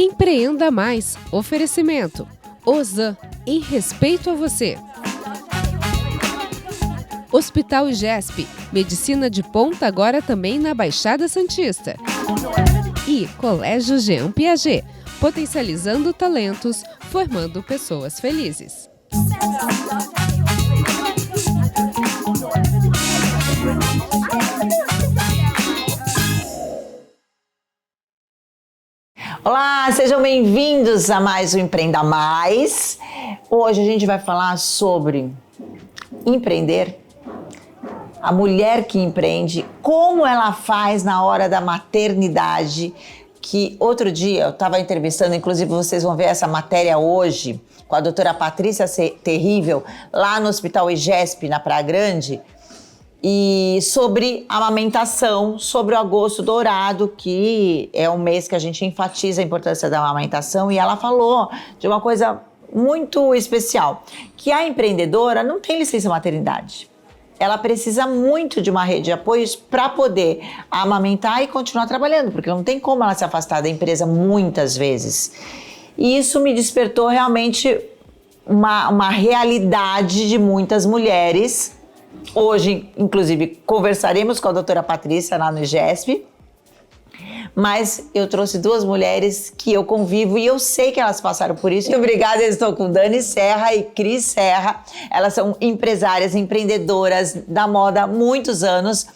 Empreenda Mais. Oferecimento. Ozan, em respeito a você. Hospital Igesp. Medicina de ponta agora também na Baixada Santista. E Colégio Jean Piaget. Potencializando talentos, formando pessoas felizes. Olá, sejam bem-vindos a mais um Empreenda Mais. Hoje a gente vai falar sobre empreender, a mulher que empreende, como ela faz na hora da maternidade, que outro dia eu estava entrevistando, inclusive vocês vão ver essa matéria hoje, com a doutora Patrícia Terrível, lá no Hospital Igesp, na Praia Grande, e sobre amamentação, sobre o agosto dourado, que é um mês que a gente enfatiza a importância da amamentação, e ela falou de uma coisa muito especial, que a empreendedora não tem licença maternidade. Ela precisa muito de uma rede de apoios para poder amamentar e continuar trabalhando, porque não tem como ela se afastar da empresa muitas vezes. E isso me despertou realmente uma realidade de muitas mulheres. Hoje, inclusive, conversaremos com a doutora Patrícia lá no IGESP, mas eu trouxe duas mulheres que eu convivo e eu sei que elas passaram por isso. Muito obrigada, eu estou com Dani Serra e Cris Serra. Elas são empresárias, empreendedoras da moda há muitos anos,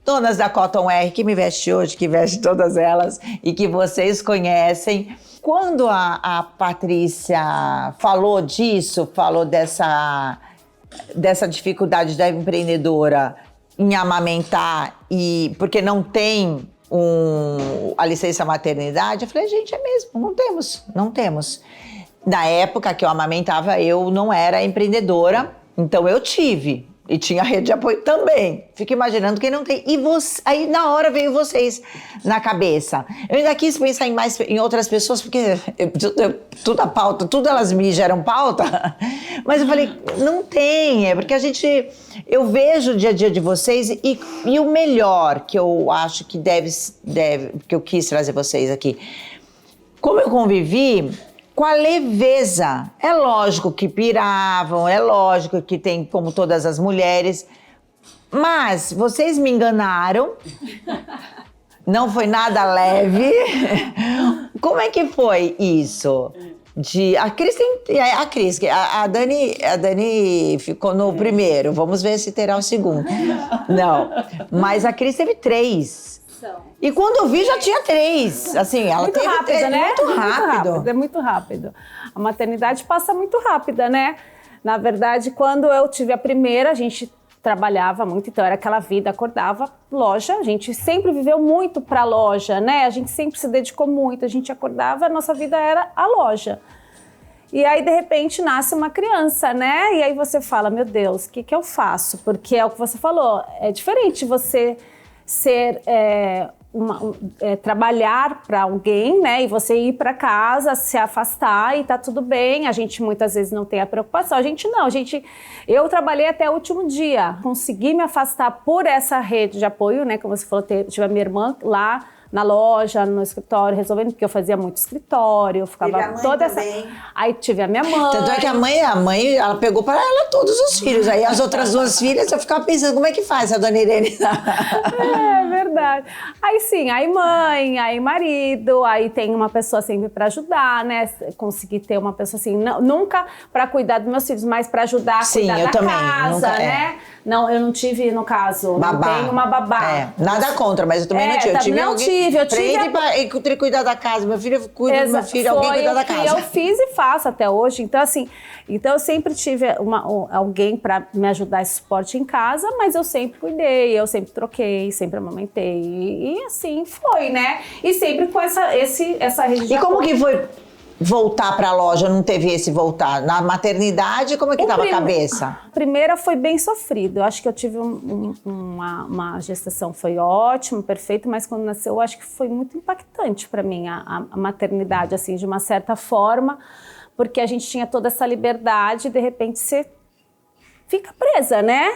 donas da Cotton R, que me veste hoje, que veste todas elas e que vocês conhecem. Quando a Patrícia falou disso, falou dessa dificuldade da empreendedora em amamentar e porque não tem a licença maternidade, eu falei, gente, é mesmo, não temos. Na época que eu amamentava, eu não era empreendedora, então eu tive. E tinha rede de apoio também. Fico imaginando quem não tem. E aí na hora veio vocês na cabeça. Eu ainda quis pensar em outras pessoas, porque tudo a pauta, tudo elas me geram pauta. Mas eu falei, não tem, porque eu vejo o dia a dia de vocês e o melhor que eu acho que que eu quis trazer vocês aqui. Como eu convivi com a leveza, é lógico que piravam, é lógico que tem como todas as mulheres, mas vocês me enganaram, não foi nada leve. Como é que foi isso? A Dani ficou no primeiro, vamos ver se terá o segundo. Não, mas a Cris teve 3. E quando eu vi, já tinha 3. Assim, ela muito teve rápido, 3, né? muito rápido. É muito rápido. A maternidade passa muito rápida, né? Na verdade, quando eu tive a primeira, a gente trabalhava muito, então era aquela vida, acordava, loja, a gente sempre viveu muito pra loja, né? A gente sempre se dedicou muito, a gente acordava, a nossa vida era a loja. E aí, de repente, nasce uma criança, né? E aí você fala, meu Deus, o que eu faço? Porque é o que você falou, é diferente você trabalhar para alguém, né, e você ir para casa, se afastar e tá tudo bem. A gente muitas vezes não tem a preocupação, eu trabalhei até o último dia, consegui me afastar por essa rede de apoio, né, como você falou, tive a minha irmã lá na loja, no escritório, resolvendo, porque eu fazia muito escritório, eu ficava toda essa... Aí tive a minha mãe. Tanto é que a mãe, ela pegou para ela todos os filhos. Aí as outras 2 filhas, eu ficava pensando, como é que faz a dona Irene? É verdade. Aí sim, aí mãe, aí marido, aí tem uma pessoa sempre para ajudar, né? Consegui ter uma pessoa assim, nunca para cuidar dos meus filhos, mas para ajudar a cuidar da casa, né? Não, eu não tive, no caso, não tenho uma babá. Nada contra, mas eu também não tive. Eu tive cuidar da casa, meu filho cuida do meu filho, alguém cuida da casa. Eu fiz e faço até hoje, então assim, eu sempre tive alguém para me ajudar esse suporte em casa, mas eu sempre cuidei, eu sempre troquei, sempre amamentei, e assim foi, né? E sempre com essa rede de apoio. E como que foi voltar para a loja, não teve esse voltar? Na maternidade, como é que estava a cabeça? A primeira foi bem sofrido. Eu acho que eu tive uma gestação, foi ótima, perfeita, mas quando nasceu, eu acho que foi muito impactante para mim a maternidade, assim, de uma certa forma, porque a gente tinha toda essa liberdade e de repente você fica presa, né?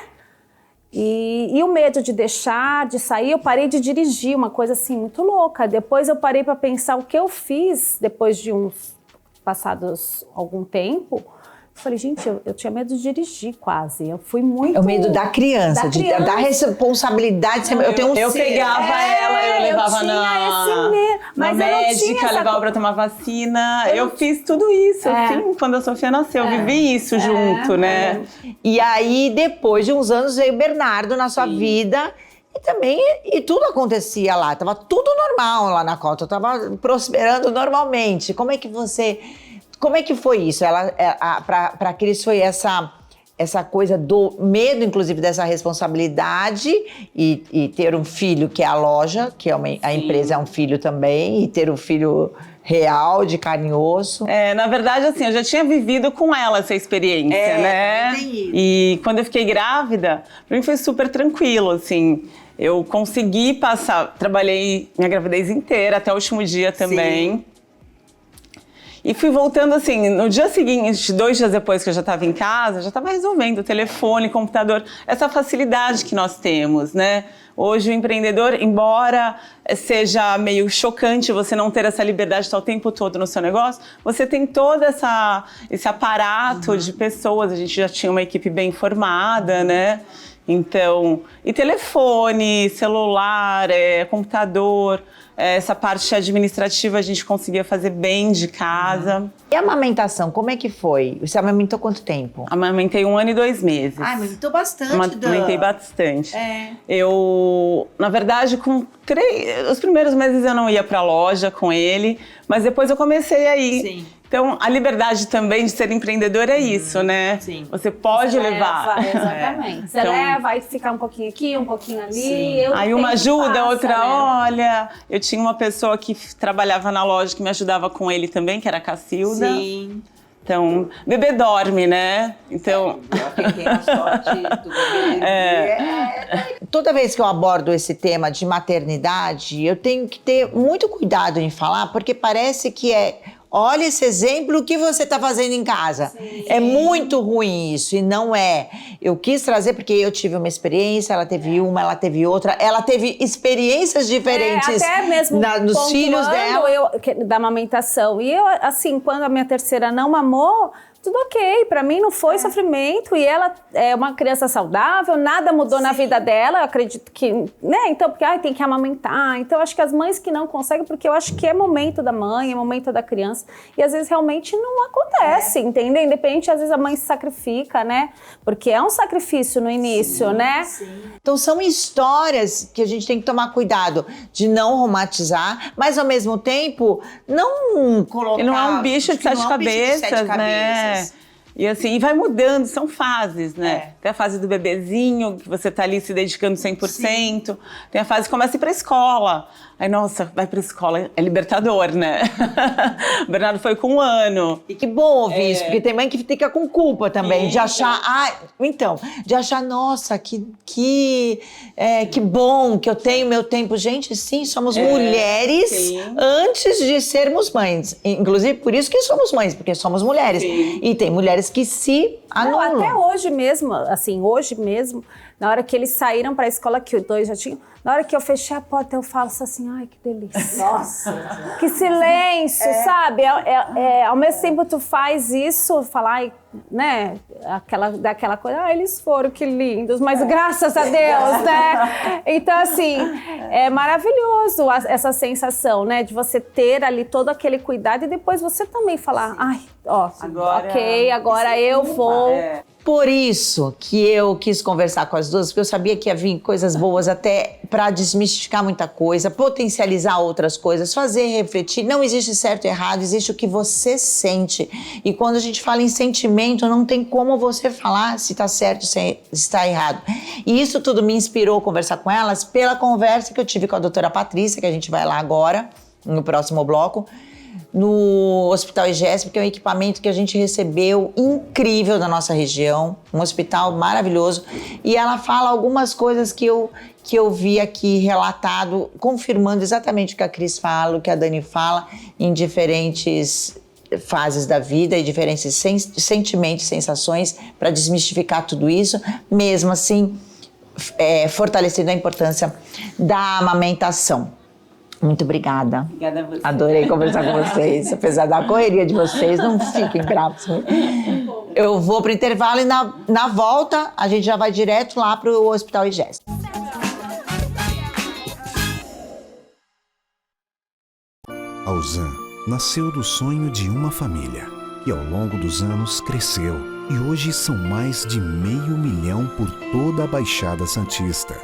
E o medo de deixar, de sair, eu parei de dirigir, uma coisa assim muito louca. Depois eu parei para pensar o que eu fiz depois de passados algum tempo. Eu falei, gente, eu tinha medo de dirigir quase. Eu fui muito... É o medo da criança, da responsabilidade. Eu pegava ela, eu levava na médica, levava pra tomar vacina. Eu fiz tudo isso, assim, quando a Sofia nasceu. Eu vivi isso junto, né? E aí, depois de uns anos, veio o Bernardo na sua vida. E tudo acontecia lá. Tava tudo normal lá na Cota. Eu tava prosperando normalmente. Como é que foi isso? Para a Cris foi essa coisa do medo, inclusive, dessa responsabilidade e ter um filho que é a loja, que a empresa é um filho também, e ter um filho real, de carne e osso. Na verdade, assim, eu já tinha vivido com ela essa experiência, né? E quando eu fiquei grávida, pra mim foi super tranquilo, assim. Eu consegui trabalhei minha gravidez inteira, até o último dia também. Sim. E fui voltando assim, no dia seguinte, 2 dias depois que eu já estava em casa, já estava resolvendo telefone, computador, essa facilidade que nós temos, né? Hoje o empreendedor, embora seja meio chocante você não ter essa liberdade de estar o tempo todo no seu negócio, você tem todo esse aparato de pessoas, a gente já tinha uma equipe bem formada, né? Então, e telefone, celular, computador, essa parte administrativa a gente conseguia fazer bem de casa. E a amamentação, como é que foi? Você amamentou quanto tempo? Amamentei 1 ano e 2 meses. Amamentou bastante, Amamentei bastante. Eu, na verdade, os primeiros meses eu não ia pra loja com ele, mas depois eu comecei a ir. Sim. Então, a liberdade também de ser empreendedor é isso, né? Sim. Você pode levar. Exatamente. Você leva e ficar um pouquinho aqui, um pouquinho ali. Aí uma ajuda, outra olha. Eu tinha uma pessoa que trabalhava na loja que me ajudava com ele também, que era a Cacilda. Sim. Então, bebê dorme, né? Então... Quem tem a sorte do bebê. Toda vez que eu abordo esse tema de maternidade, eu tenho que ter muito cuidado em falar, porque parece que olha esse exemplo que você está fazendo em casa. Sim. É muito ruim isso, e não é. Eu quis trazer porque eu tive uma experiência, ela teve uma, ela teve outra. Ela teve experiências diferentes até mesmo nos filhos dela. Da amamentação. E eu, assim, quando a minha terceira não mamou, tudo ok, pra mim não foi sofrimento, e ela é uma criança saudável, nada mudou na vida dela, eu acredito que, né, então, porque tem que amamentar, então eu acho que as mães que não conseguem, porque eu acho que é momento da mãe, é momento da criança, e às vezes realmente não acontece, entendeu? Independente, às vezes a mãe se sacrifica, né, porque é um sacrifício no início, né? Sim. Então são histórias que a gente tem que tomar cuidado de não romantizar, mas ao mesmo tempo não colocar... E não é um bicho de 7 cabeças, né? E assim, vai mudando, são fases, né? Tem a fase do bebezinho, que você tá ali se dedicando 100%. Sim. Tem a fase que começa a ir pra escola. Aí, nossa, vai pra escola, é libertador, né? O Bernardo foi com 1 ano. E que bom ouvir isso, porque tem mãe que fica com culpa também, de achar, nossa, que bom que eu tenho meu tempo. Gente, sim, somos mulheres antes de sermos mães. Inclusive, por isso que somos mães, porque somos mulheres. Sim. E tem mulheres que se anulam. Até hoje mesmo, na hora que eles saíram pra escola, que os 2 já tinham, na hora que eu fechei a porta, eu falo assim, ai, que delícia. Nossa. Que silêncio, sabe? Ao mesmo tempo tu faz isso, falar, né, daquela coisa, eles foram, que lindos, mas graças a Deus, né? Então, assim, é maravilhoso essa sensação, né, de você ter ali todo aquele cuidado e depois você também falar, agora eu vou... Por isso que eu quis conversar com as duas, porque eu sabia que ia vir coisas boas até para desmistificar muita coisa, potencializar outras coisas, fazer refletir. Não existe certo e errado, existe o que você sente. E quando a gente fala em sentimento, não tem como você falar se está certo, se está errado. E isso tudo me inspirou a conversar com elas pela conversa que eu tive com a doutora Patrícia, que a gente vai lá agora, no próximo bloco, no Hospital IGESP, que é um equipamento que a gente recebeu incrível da nossa região, um hospital maravilhoso, e ela fala algumas coisas que eu vi aqui relatado, confirmando exatamente o que a Cris fala, o que a Dani fala, em diferentes fases da vida e diferentes sentimentos, sensações, para desmistificar tudo isso. Mesmo assim, fortalecendo a importância da amamentação. Muito obrigada. Obrigada a você. Adorei conversar com vocês. Apesar da correria de vocês, não fiquem bravos. Eu vou para o intervalo e na volta a gente já vai direto lá para o Hospital IGESP. Auzan nasceu do sonho de uma família que ao longo dos anos cresceu e hoje são mais de 500 mil por toda a Baixada Santista.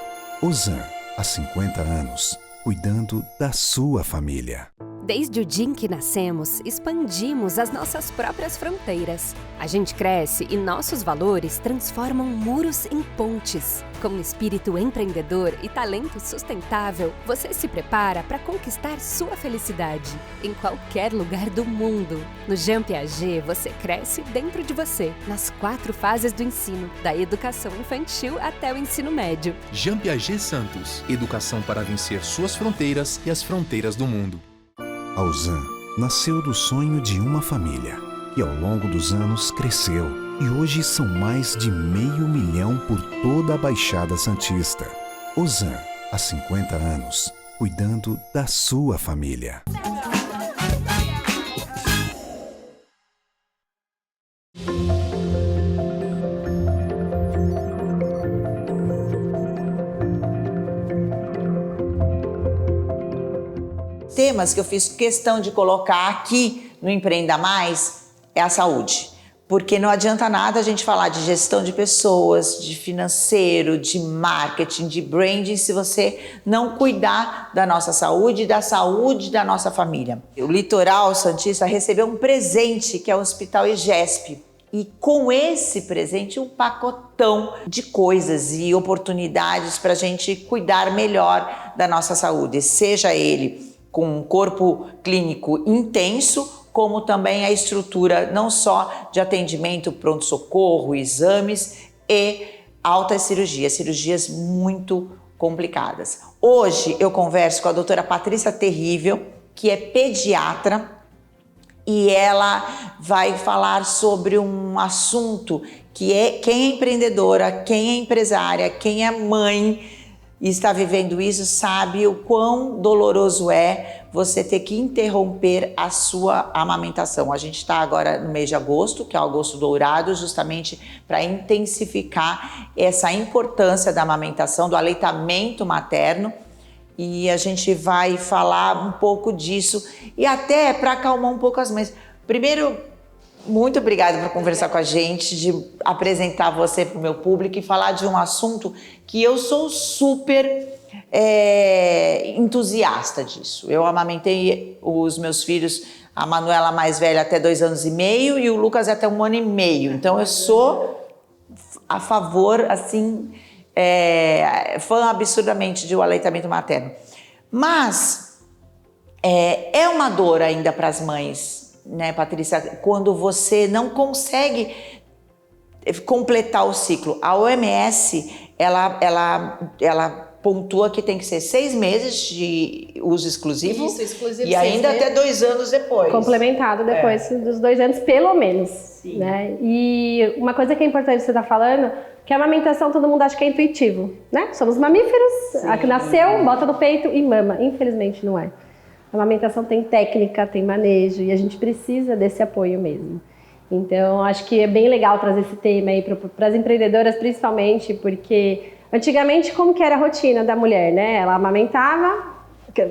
Auzan, há 50 anos, cuidando da sua família. Desde o dia em que nascemos, expandimos as nossas próprias fronteiras. A gente cresce e nossos valores transformam muros em pontes. Com espírito empreendedor e talento sustentável, você se prepara para conquistar sua felicidade em qualquer lugar do mundo. No Jean Piaget, você cresce dentro de você, nas 4 fases do ensino, da educação infantil até o ensino médio. Jean Piaget Santos, educação para vencer suas fronteiras e as fronteiras do mundo. Auzan nasceu do sonho de uma família que ao longo dos anos cresceu e hoje são mais de 500 mil por toda a Baixada Santista. Auzan, há 50 anos, cuidando da sua família. Temas que eu fiz questão de colocar aqui no Empreenda Mais é a saúde. Porque não adianta nada a gente falar de gestão de pessoas, de financeiro, de marketing, de branding, se você não cuidar da nossa saúde e da saúde da nossa família. O Litoral Santista recebeu um presente que é o Hospital IGESP. E com esse presente, um pacotão de coisas e oportunidades para a gente cuidar melhor da nossa saúde, seja ele com um corpo clínico intenso, como também a estrutura não só de atendimento, pronto-socorro, exames e altas cirurgias muito complicadas. Hoje eu converso com a doutora Patrícia Terrível, que é pediatra, e ela vai falar sobre um assunto que é quem é empreendedora, quem é empresária, quem é mãe e está vivendo isso, sabe o quão doloroso é você ter que interromper a sua amamentação. A gente está agora no mês de agosto, que é o agosto dourado, justamente para intensificar essa importância da amamentação, do aleitamento materno. E a gente vai falar um pouco disso e até para acalmar um pouco as mães. Primeiro, muito obrigada por conversar com a gente, de apresentar você para o meu público e falar de um assunto que eu sou super entusiasta disso. Eu amamentei os meus filhos, a Manuela mais velha até 2 anos e meio e o Lucas até 1 ano e meio. Então eu sou a favor, assim, fã absurdamente de um aleitamento materno. Mas é uma dor ainda para as mães, né, Patrícia, quando você não consegue completar o ciclo. A OMS, ela pontua que tem que ser 6 meses de uso exclusivo. Isso, exclusivo. E ainda até 2 anos depois. Complementado depois dos 2 anos, pelo menos. Sim. Né? E uma coisa que é importante você estar falando, que a amamentação todo mundo acha que é intuitivo, né? Somos mamíferos, a que nasceu, bota no peito e mama. Infelizmente não é. A amamentação tem técnica, tem manejo e a gente precisa desse apoio mesmo. Então, acho que é bem legal trazer esse tema aí para as empreendedoras, principalmente, porque antigamente como que era a rotina da mulher, né? Ela amamentava,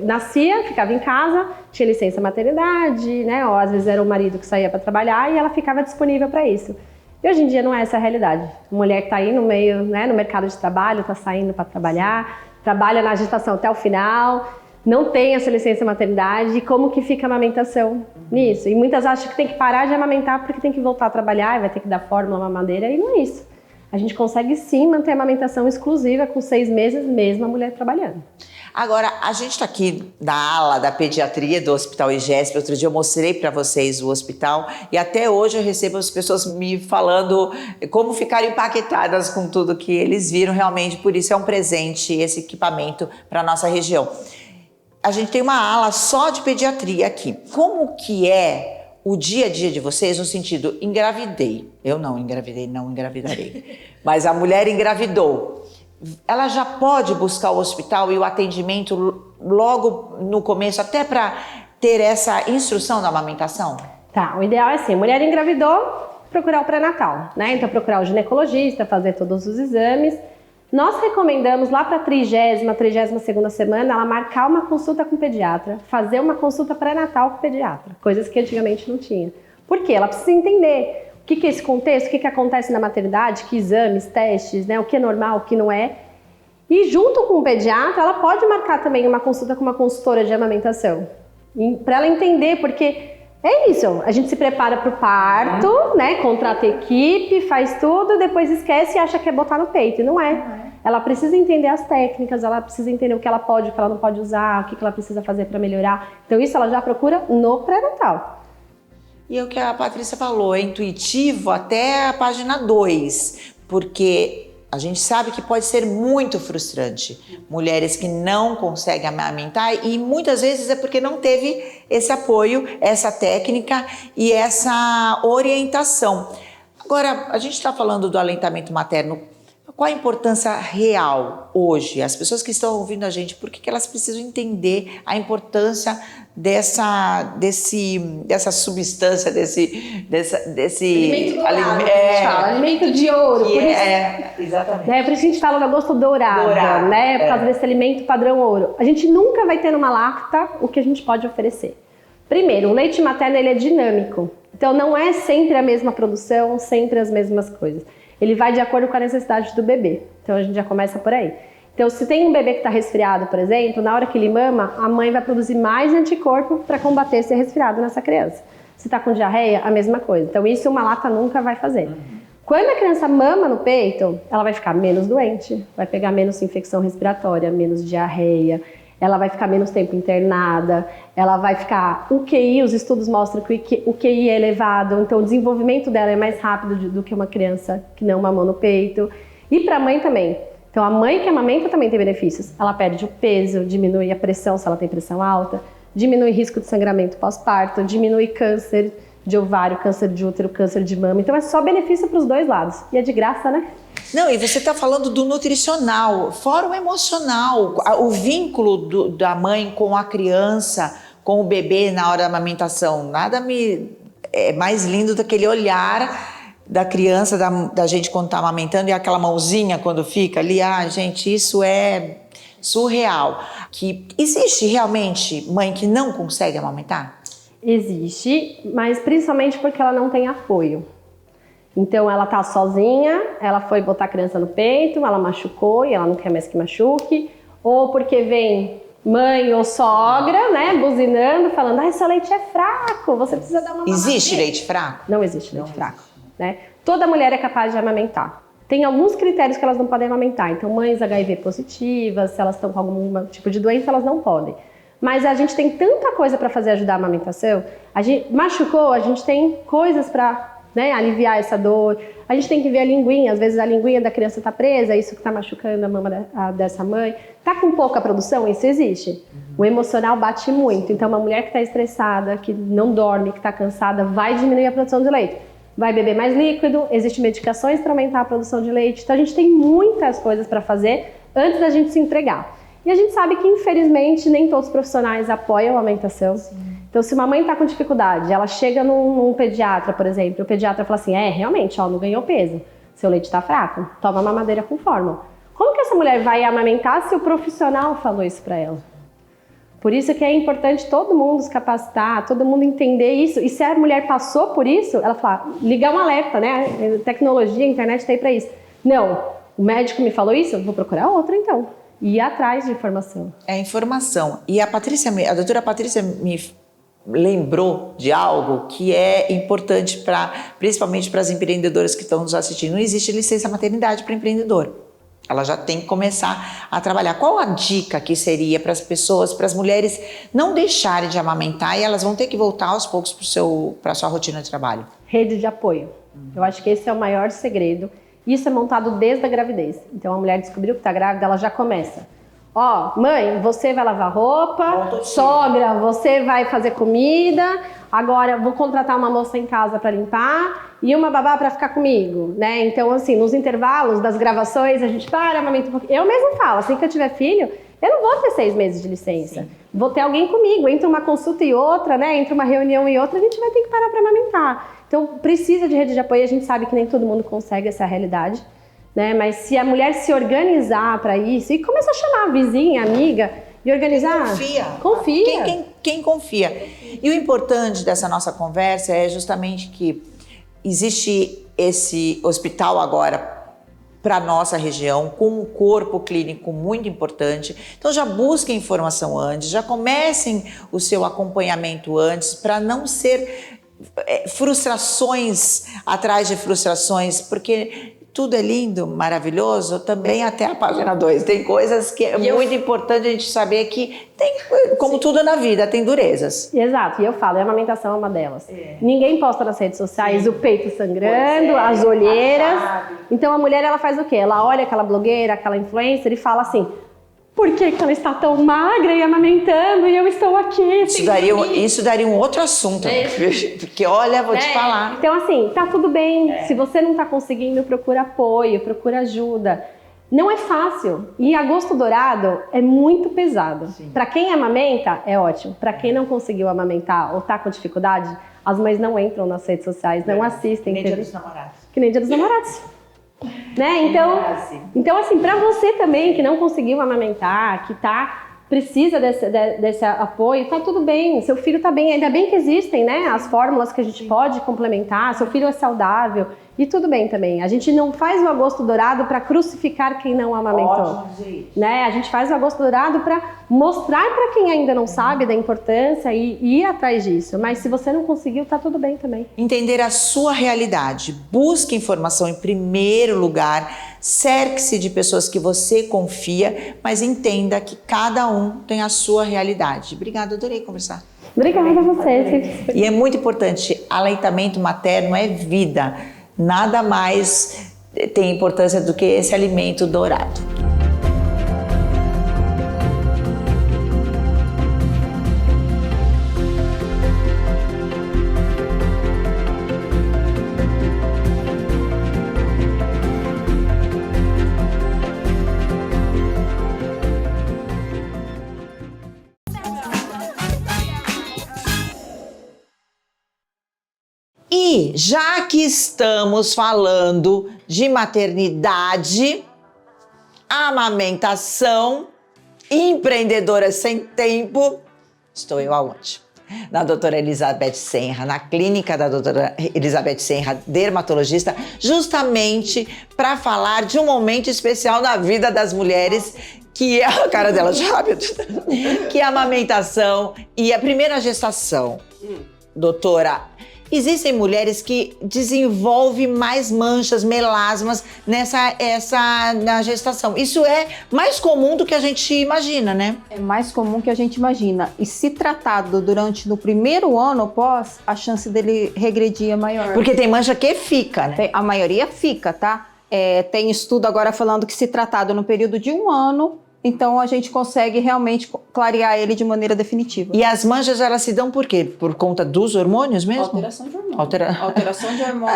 nascia, ficava em casa, tinha licença maternidade, né? Ou às vezes era o marido que saía para trabalhar e ela ficava disponível para isso. E hoje em dia não é essa a realidade. A mulher que está aí no meio, né, no mercado de trabalho, está saindo para trabalhar, trabalha na gestação até o final, não tem essa licença maternidade, e como que fica a amamentação nisso? E muitas acham que tem que parar de amamentar porque tem que voltar a trabalhar, vai ter que dar fórmula, mamadeira, e não é isso. A gente consegue sim manter a amamentação exclusiva com 6 meses, mesmo a mulher trabalhando. Agora, a gente está aqui na ala da pediatria do Hospital IGESP. Outro dia eu mostrei para vocês o hospital e até hoje eu recebo as pessoas me falando como ficaram empaquetadas com tudo que eles viram. Realmente, por isso é um presente esse equipamento para a nossa região. A gente tem uma ala só de pediatria aqui. Como que é o dia a dia de vocês no sentido, engravidei. Eu não engravidei, não engravidarei. Mas a mulher engravidou. ela já pode buscar o hospital e o atendimento logo no começo, até para ter essa instrução da amamentação? Tá, o ideal é assim, mulher engravidou, procurar o pré-natal, né? Então procurar o ginecologista, fazer todos os exames. Nós recomendamos lá para a 32ª semana, ela marcar uma consulta com o pediatra, fazer uma consulta pré-natal com o pediatra, coisas que antigamente não tinha. Por quê? Ela precisa entender o que é esse contexto, o que acontece na maternidade, que exames, testes, né? O que é normal, o que não é. E junto com o pediatra, ela pode marcar também uma consulta com uma consultora de amamentação, para ela entender, porque é isso, a gente se prepara para o parto, né? Contrata equipe, faz tudo, depois esquece e acha que é botar no peito, e não é. Ela precisa entender as técnicas, ela precisa entender o que ela pode, o que ela não pode usar, o que ela precisa fazer para melhorar. Então isso ela já procura no pré-natal. E é o que a Patrícia falou, é intuitivo até a página 2, porque a gente sabe que pode ser muito frustrante. Mulheres que não conseguem amamentar e muitas vezes é porque não teve esse apoio, essa técnica e essa orientação. Agora, a gente está falando do aleitamento materno. Qual a importância real hoje? As pessoas que estão ouvindo a gente, por que elas precisam entender a importância dessa substância, desse alimento de ouro. Exatamente. Por isso que a gente fala do gosto dourado, né? Por causa desse alimento padrão ouro. A gente nunca vai ter numa lacta o que a gente pode oferecer. Primeiro, o leite materno ele é dinâmico. Então não é sempre a mesma produção, sempre as mesmas coisas. Ele vai de acordo com a necessidade do bebê. Então a gente já começa por aí. Então se tem um bebê que está resfriado, por exemplo, na hora que ele mama, a mãe vai produzir mais anticorpo para combater esse resfriado nessa criança. Se está com diarreia, a mesma coisa. Então isso uma lata nunca vai fazer. Quando a criança mama no peito, ela vai ficar menos doente, vai pegar menos infecção respiratória, menos diarreia, ela vai ficar menos tempo internada, ela vai ficar... O QI, os estudos mostram que o QI é elevado, então o desenvolvimento dela é mais rápido do que uma criança que não mamou no peito. E para a mãe também. Então a mãe que amamenta também tem benefícios. Ela perde o peso, diminui a pressão se ela tem pressão alta, diminui risco de sangramento pós-parto, diminui câncer de ovário, câncer de útero, câncer de mama. Então é só benefício para os dois lados. E é de graça, né? Não, e você está falando do nutricional, fora o emocional, o vínculo da mãe com a criança, com o bebê na hora da amamentação. Nada é mais lindo do que aquele olhar da criança, da gente quando está amamentando, e aquela mãozinha quando fica ali. Ah, gente, isso é surreal. Que existe realmente mãe que não consegue amamentar? Existe, mas principalmente porque ela não tem apoio. Então ela tá sozinha, ela foi botar a criança no peito, ela machucou e ela não quer mais que machuque, ou porque vem mãe ou sogra, né, buzinando, falando: "Ah, seu leite é fraco, você precisa dar uma mamadeira". Existe leite fraco? Não existe leite fraco, né? Toda mulher é capaz de amamentar. Tem alguns critérios que elas não podem amamentar. Então, mães HIV positivas, se elas estão com algum tipo de doença, elas não podem. Mas a gente tem tanta coisa para fazer ajudar a amamentação. A gente machucou, a gente tem coisas para, né, aliviar essa dor. A gente tem que ver a linguinha, às vezes a linguinha da criança está presa, isso que está machucando a mama dessa mãe. Está com pouca produção, isso existe. O emocional bate muito, então uma mulher que está estressada, que não dorme, que está cansada, vai diminuir a produção de leite. Vai beber mais líquido, existem medicações para aumentar a produção de leite. Então a gente tem muitas coisas para fazer antes da gente se entregar. E a gente sabe que, infelizmente, nem todos os profissionais apoiam a amamentação. Então, se uma mãe está com dificuldade, ela chega num pediatra, por exemplo, o pediatra fala assim: realmente, não ganhou peso, seu leite está fraco, toma mamadeira com fórmula. Como que essa mulher vai amamentar se o profissional falou isso para ela? Por isso que é importante todo mundo se capacitar, todo mundo entender isso. E se a mulher passou por isso, ela fala, ligar um alerta, né? Tecnologia, a internet está aí para isso. Não, o médico me falou isso, eu vou procurar outro então. E ir atrás de informação. É informação. E a doutora Patrícia me lembrou de algo que é importante principalmente para as empreendedoras que estão nos assistindo. Não existe licença maternidade para empreendedor. Ela já tem que começar a trabalhar. Qual a dica que seria para as pessoas, para as mulheres não deixarem de amamentar e elas vão ter que voltar aos poucos para a sua rotina de trabalho? Rede de apoio. Eu acho que esse é o maior segredo. Isso é montado desde a gravidez. Então, a mulher descobriu que está grávida, ela já começa. Ó, mãe, você vai lavar roupa, sogra, você vai fazer comida, agora vou contratar uma moça em casa para limpar e uma babá para ficar comigo, né? Então, assim, nos intervalos das gravações, a gente para, amamenta um pouquinho. Eu mesmo falo, assim que eu tiver filho, eu não vou ter 6 meses de licença. Sim. Vou ter alguém comigo, entre uma consulta e outra, né? Entre uma reunião e outra, a gente vai ter que parar para amamentar. Então, precisa de rede de apoio, a gente sabe que nem todo mundo consegue essa realidade. Né? Mas se a mulher se organizar para isso e começar a chamar a vizinha, amiga e organizar, confia. Quem confia. E o importante dessa nossa conversa é justamente que existe esse hospital agora para nossa região com um corpo clínico muito importante. Então já busquem informação antes, já comecem o seu acompanhamento antes para não ser frustrações atrás de frustrações, porque tudo é lindo, maravilhoso, também até a página 2. Tem coisas que é muito importante a gente saber que tem, como tudo na vida, tem durezas. Exato, e eu falo, a amamentação é uma delas. Ninguém posta nas redes sociais o peito sangrando, as olheiras. Então a mulher, ela faz o quê? Ela olha aquela blogueira, aquela influencer e fala assim, por que ela está tão magra e amamentando e eu estou aqui? Isso daria um outro assunto. Porque olha, vou te falar. Então assim, tá tudo bem. Se você não está conseguindo, procura apoio, procura ajuda. Não é fácil. E agosto dourado é muito pesado. Para quem amamenta, é ótimo. Para quem não conseguiu amamentar ou está com dificuldade, as mães não entram nas redes sociais, não assistem. Que nem Dia dos Namorados. Que nem Dia dos Namorados. Né? Então, assim, para você também que não conseguiu amamentar, que precisa desse apoio, tá tudo bem, seu filho tá bem, ainda bem que existem, né, as fórmulas que a gente pode complementar, seu filho é saudável e tudo bem também. A gente não faz o agosto dourado para crucificar quem não amamentou, né? A gente faz o agosto dourado para mostrar para quem ainda não sabe da importância e ir atrás disso. Mas se você não conseguiu, tá tudo bem também. Entender a sua realidade, busque informação em primeiro lugar, cerque-se de pessoas que você confia, mas entenda que cada um tem a sua realidade. Obrigada, adorei conversar. Obrigada a você. E é muito importante, aleitamento materno é vida. Nada mais tem importância do que esse alimento dourado. E já que estamos falando de maternidade, amamentação, empreendedoras sem tempo, estou eu aonde? Na doutora Elizabeth Senra, na clínica da doutora Elizabeth Senra, dermatologista, justamente para falar de um momento especial na vida das mulheres, que é a cara dela de rápido, que é a amamentação e a primeira gestação. Doutora, existem mulheres que desenvolvem mais manchas, melasmas na gestação. Isso é mais comum do que a gente imagina, né? É mais comum que a gente imagina. E se tratado no primeiro ano após, a chance dele regredir é maior. Porque tem mancha que fica, né? A maioria fica, tá? Tem estudo agora falando que se tratado no período de 1 ano, então a gente consegue realmente clarear ele de maneira definitiva. E as manchas, elas se dão por quê? Por conta dos hormônios mesmo? Alteração de hormônio. Alteração de hormônio.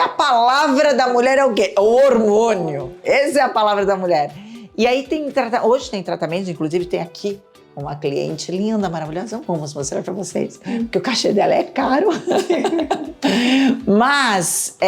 A palavra da mulher é o quê? O hormônio. Essa é a palavra da mulher. E aí hoje tem tratamento, inclusive tem aqui uma cliente linda, maravilhosa. Vamos mostrar para vocês, porque o cachê dela é caro. Mas,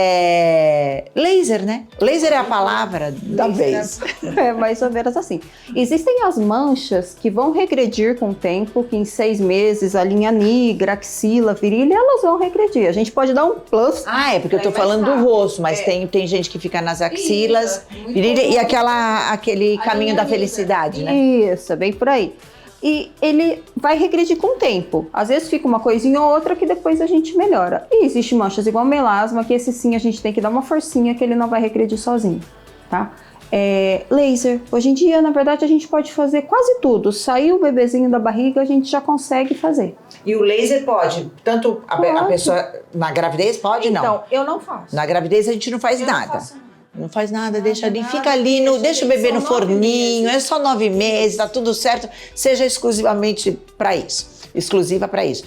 laser, né? Laser é a palavra da vez. É mais ou menos assim. Existem as manchas que vão regredir com o tempo, que em 6 meses a linha nigra, axila, virilha, elas vão regredir. A gente pode dar um plus. É porque eu tô falando do rosto, mas tem gente que fica nas axilas, virilha e aquele caminho da felicidade, né? Isso, é bem por aí. E ele vai regredir com o tempo. Às vezes fica uma coisinha ou outra que depois a gente melhora. E existe manchas igual melasma, que esse sim a gente tem que dar uma forcinha que ele não vai regredir sozinho, tá? Laser. Hoje em dia, na verdade, a gente pode fazer quase tudo. Saiu o bebezinho da barriga, a gente já consegue fazer. E o laser pode? Tanto a pessoa na gravidez pode, não? Então, eu não faço. Na gravidez a gente não faz nada. Não faço. Não faz nada, deixa ali, fica ali, deixa o bebê no forninho, é só 9 meses, tá tudo certo, seja exclusivamente para isso, exclusiva para isso.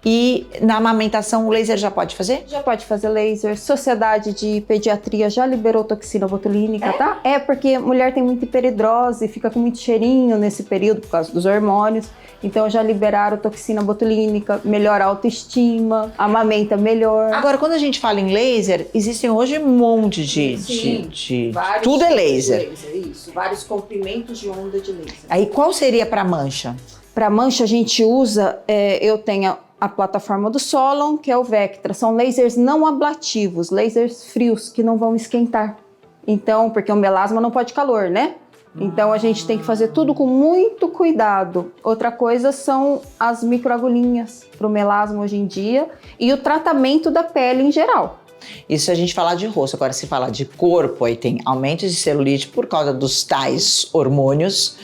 E na amamentação o laser já pode fazer? Já pode fazer laser. Sociedade de Pediatria já liberou toxina botulínica, tá? É porque mulher tem muita hiperidrose, fica com muito cheirinho nesse período por causa dos hormônios. Então já liberaram toxina botulínica, melhora a autoestima, amamenta melhor. Agora, quando a gente fala em laser, existem hoje um monte de tudo é laser. Isso, vários comprimentos de onda de laser. Aí qual seria para mancha? Para mancha a gente usa, eu tenho a plataforma do Solon, que é o Vectra. São lasers não ablativos, lasers frios que não vão esquentar. Então, porque o melasma não pode calor, né? Então a gente tem que fazer tudo com muito cuidado. Outra coisa são as microagulhinhas para o melasma hoje em dia e o tratamento da pele em geral. Isso se a gente falar de rosto. Agora, se falar de corpo, aí tem aumento de celulite por causa dos tais hormônios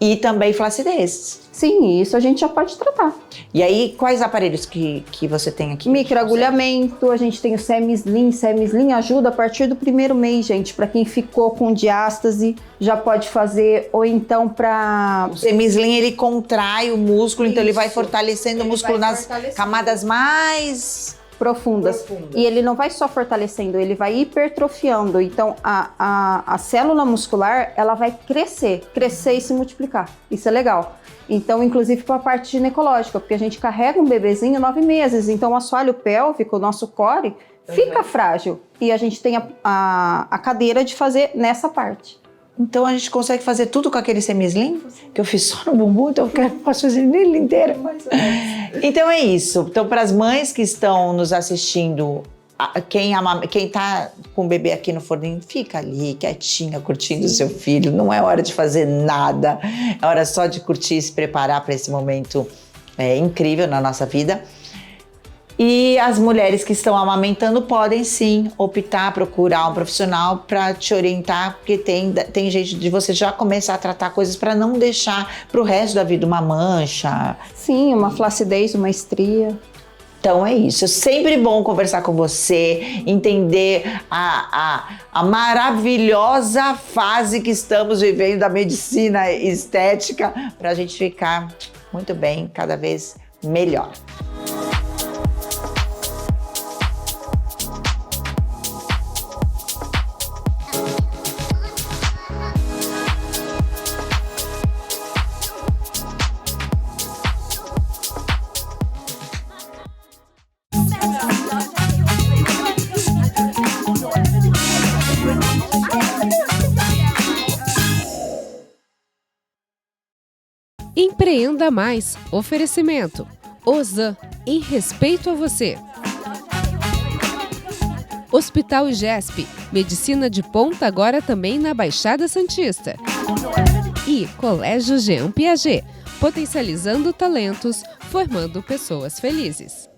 e também flacidez. Sim, isso a gente já pode tratar. E aí, quais aparelhos que você tem aqui? Microagulhamento, a gente tem o Semi-Slim. Semi-Slim ajuda a partir do 1º mês, gente. Para quem ficou com diástase, já pode fazer. Ou então para... O Semi-Slim, ele contrai o músculo, então ele vai fortalecendo o músculo nas camadas mais... profundas. E ele não vai só fortalecendo, ele vai hipertrofiando. Então, a célula muscular, ela vai crescer e se multiplicar. Isso é legal. Então, inclusive para a parte ginecológica, porque a gente carrega um bebezinho 9 meses, então o assoalho pélvico, o nosso core, fica frágil. E a gente tem a cadeira de fazer nessa parte. Então a gente consegue fazer tudo com aquele Semi-Slim? Que eu fiz só no bumbum, então eu posso fazer nele inteiro. Então é isso. Então, para as mães que estão nos assistindo, quem tá com o bebê aqui no forninho, fica ali, quietinha, curtindo o seu filho. Não é hora de fazer nada. É hora só de curtir e se preparar para esse momento incrível na nossa vida. E as mulheres que estão amamentando podem sim optar, procurar um profissional para te orientar, porque tem jeito de você já começar a tratar coisas para não deixar para o resto da vida uma mancha. Sim, uma flacidez, uma estria. Então é isso, é sempre bom conversar com você, entender a maravilhosa fase que estamos vivendo da medicina estética, para a gente ficar muito bem, cada vez melhor. Empreenda Mais. Oferecimento. Ozan, em respeito a você. Hospital IGESP. Medicina de ponta agora também na Baixada Santista. E Colégio Jean Piaget. Potencializando talentos, formando pessoas felizes.